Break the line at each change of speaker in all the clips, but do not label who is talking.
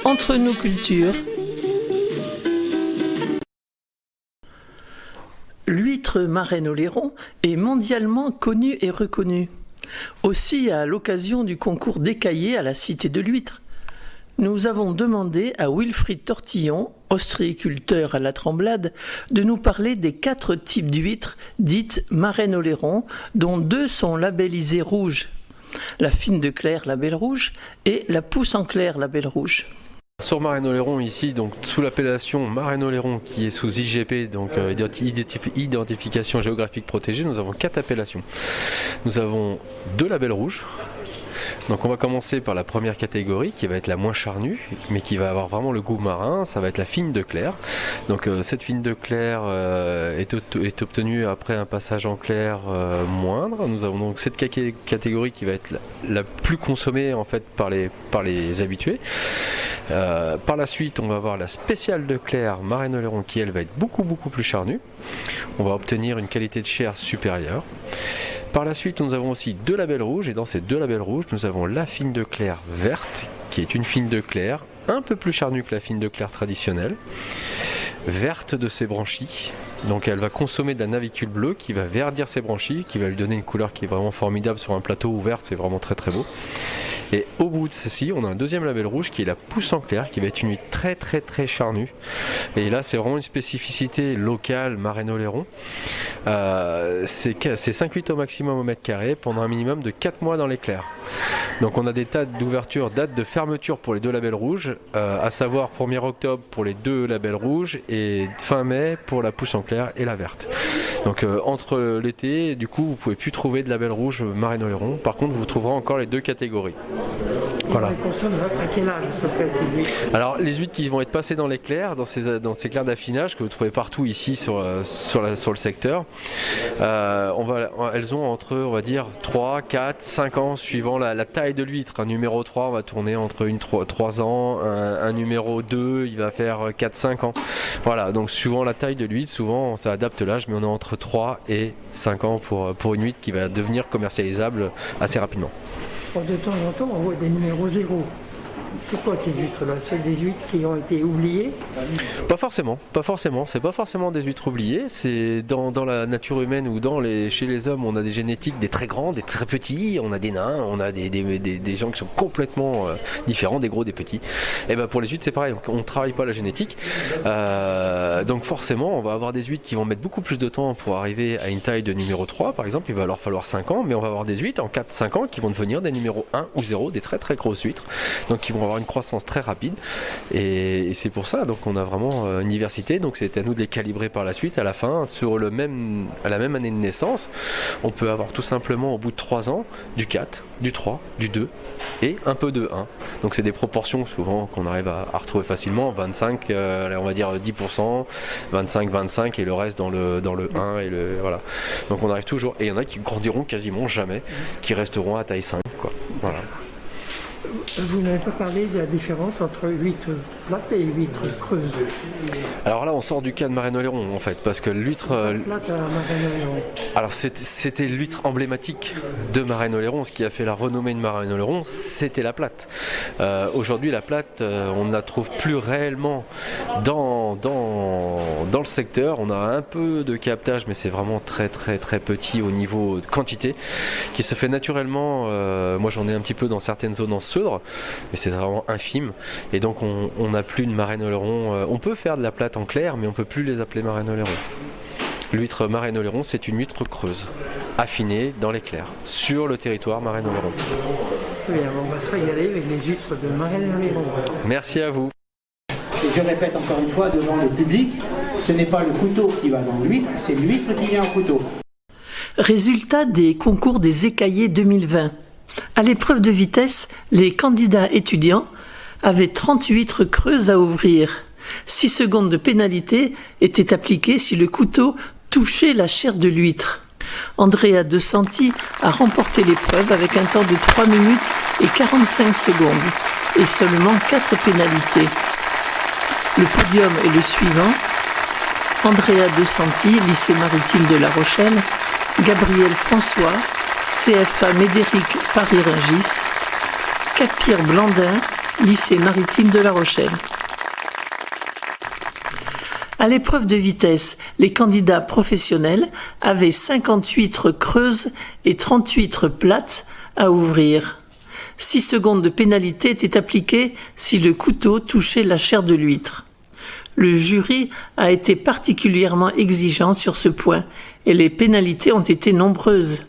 Entre nos cultures. L'huître marraine oléron est mondialement connue et reconnue. Aussi, à l'occasion du concours d'écaillés à la Cité de l'Huître, nous avons demandé à Wilfried Tortillon, ostréiculteur à la Tremblade, de nous parler des 4 types d'huîtres dites marraine oléron, dont 2 sont labellisées rouges. La fine de Clair, label rouge, et la pousse en clair, label rouge.
Sur marraine oléron ici, donc sous l'appellation marraine oléron qui est sous IGP, donc identification géographique protégée, nous avons 4 appellations. Nous avons 2 labels rouges. Donc on va commencer par la première catégorie qui va être la moins charnue, mais qui va avoir vraiment le goût marin, ça va être la fine de Clair. Donc cette fine de Clair est obtenue après un passage en clair moindre. Nous avons donc cette catégorie qui va être la plus consommée en fait par les habitués. Par la suite on va avoir la spéciale de Clair marraine oléron qui elle va être beaucoup plus charnue. On va obtenir une qualité de chair supérieure. Par la suite, nous avons aussi 2 labels rouges, et dans ces 2 labels rouges, nous avons la fine de Clair verte, qui est une fine de Clair un peu plus charnue que la fine de Clair traditionnelle, verte de ses branchies. Donc elle va consommer de la navicule bleue qui va verdir ses branchies, qui va lui donner une couleur qui est vraiment formidable sur un plateau ouvert, c'est vraiment très beau. Et au bout de ceci, on a un deuxième label rouge qui est la pousse en clair, qui va être une huître très charnue. Et là, c'est vraiment une spécificité locale marraine oléron. C'est 5 huîtres au maximum au mètre carré pendant un minimum de 4 mois dans les clairs. Donc on a des dates d'ouverture, dates de fermeture pour les 2 labels rouges, à savoir 1er octobre pour les 2 labels rouges et fin mai pour la pousse en clair et la verte. Donc entre l'été, du coup, vous pouvez plus trouver de label rouge marraine oléron. Par contre, vous trouverez encore les 2 catégories.
Voilà. On les consomme à quel âge à peu près ces huîtres ?
Alors les huîtres qui vont être passées dans les clairs, dans ces clairs d'affinage que vous trouvez partout ici sur le secteur, elles ont entre, on va dire, 3, 4, 5 ans suivant la taille de l'huître. Un numéro 3 va tourner entre 3 ans, un numéro 2 il va faire 4-5 ans. Voilà, donc suivant la taille de l'huître, souvent ça adapte l'âge, mais on est entre 3 et 5 ans pour une huître qui va devenir commercialisable assez rapidement.
De temps en temps, on voit des numéros 0. C'est quoi ces huîtres-là ? C'est des huîtres qui ont été oubliées ?
Pas forcément. C'est pas forcément des huîtres oubliées. C'est dans la nature humaine ou chez les hommes, on a des génétiques des très grands, des très petits, on a des nains, on a des gens qui sont complètement différents, des gros, des petits. Et ben pour les huîtres, c'est pareil. On ne travaille pas la génétique. Donc forcément, on va avoir des huîtres qui vont mettre beaucoup plus de temps pour arriver à une taille de numéro 3. Par exemple, il va leur falloir 5 ans, mais on va avoir des huîtres en 4-5 ans qui vont devenir des numéros 1 ou 0, des très grosses huîtres. Donc qui vont avoir une croissance très rapide et c'est pour ça donc on a vraiment une diversité, donc c'est à nous de les calibrer par la suite. À la fin, à la même année de naissance, on peut avoir tout simplement au bout de 3 ans du 4, du 3, du 2 et un peu de 1. Donc c'est des proportions souvent qu'on arrive à retrouver facilement, 25, on va dire 10%, 25 et le reste dans le 1 et le voilà. Donc on arrive toujours, et il y en a qui grandiront quasiment jamais, qui resteront à taille 5 quoi. Voilà.
Vous n'avez pas parlé de la différence entre huître plate et huître creuse.
Alors là, on sort du cas de marraine oléron en fait, parce que l'huître
plate à marraine oléron.
Alors c'était l'huître emblématique de marraine oléron. Ce qui a fait la renommée de marraine oléron, c'était la plate. Aujourd'hui, la plate, on ne la trouve plus réellement dans le secteur. On a un peu de captage, mais c'est vraiment très petit au niveau de quantité, qui se fait naturellement. Moi, j'en ai un petit peu dans certaines zones en Seudre, mais c'est vraiment infime. Et donc, on n'a plus de marraine oléron. On peut faire de la plate en clair, mais on ne peut plus les appeler marraine oléron. L'huître marraine oléron, c'est une huître creuse, affinée dans les clairs, sur le territoire marraine oléron.
Oui, on va se régaler avec les huîtres de marraine oléron.
Merci à vous.
Je répète encore une fois devant le public, ce n'est pas le couteau qui va dans l'huître, c'est l'huître qui vient au couteau.
Résultat des concours des écaillés 2020. À l'épreuve de vitesse, les candidats étudiants avaient 30 huîtres creuses à ouvrir. 6 secondes de pénalité étaient appliquées si le couteau touchait la chair de l'huître. Andrea De Santi a remporté l'épreuve avec un temps de 3 minutes et 45 secondes et seulement 4 pénalités. Le podium est le suivant: Andrea De Santi, lycée maritime de La Rochelle; Gabriel François, CFA Médéric Paris-Rungis; Capire Blandin, lycée maritime de La Rochelle. À l'épreuve de vitesse, les candidats professionnels avaient 58 huîtres creuses et 38 huîtres plates à ouvrir. 6 secondes de pénalité étaient appliquées si le couteau touchait la chair de l'huître. Le jury a été particulièrement exigeant sur ce point et les pénalités ont été nombreuses.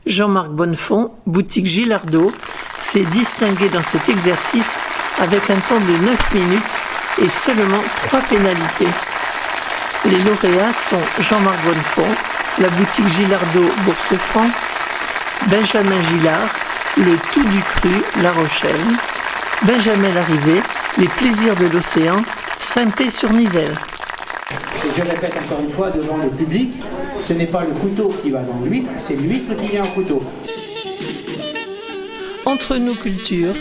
Jean-Marc Bonnefond, boutique Gilardot, s'est distingué dans cet exercice avec un temps de 9 minutes et seulement 3 pénalités. Les lauréats sont Jean-Marc Bonnefond, la boutique Gilardot Bourse-Franc, Benjamin Gillard, le Tout du Cru, La Rochelle, Benjamin Larrivé, les Plaisirs de l'Océan, Saint-Pé-sur-Nivelle.
Je répète encore une fois devant le public, ce n'est pas le couteau qui va dans l'huître, c'est l'huître qui vient au couteau.
Entre nous culture,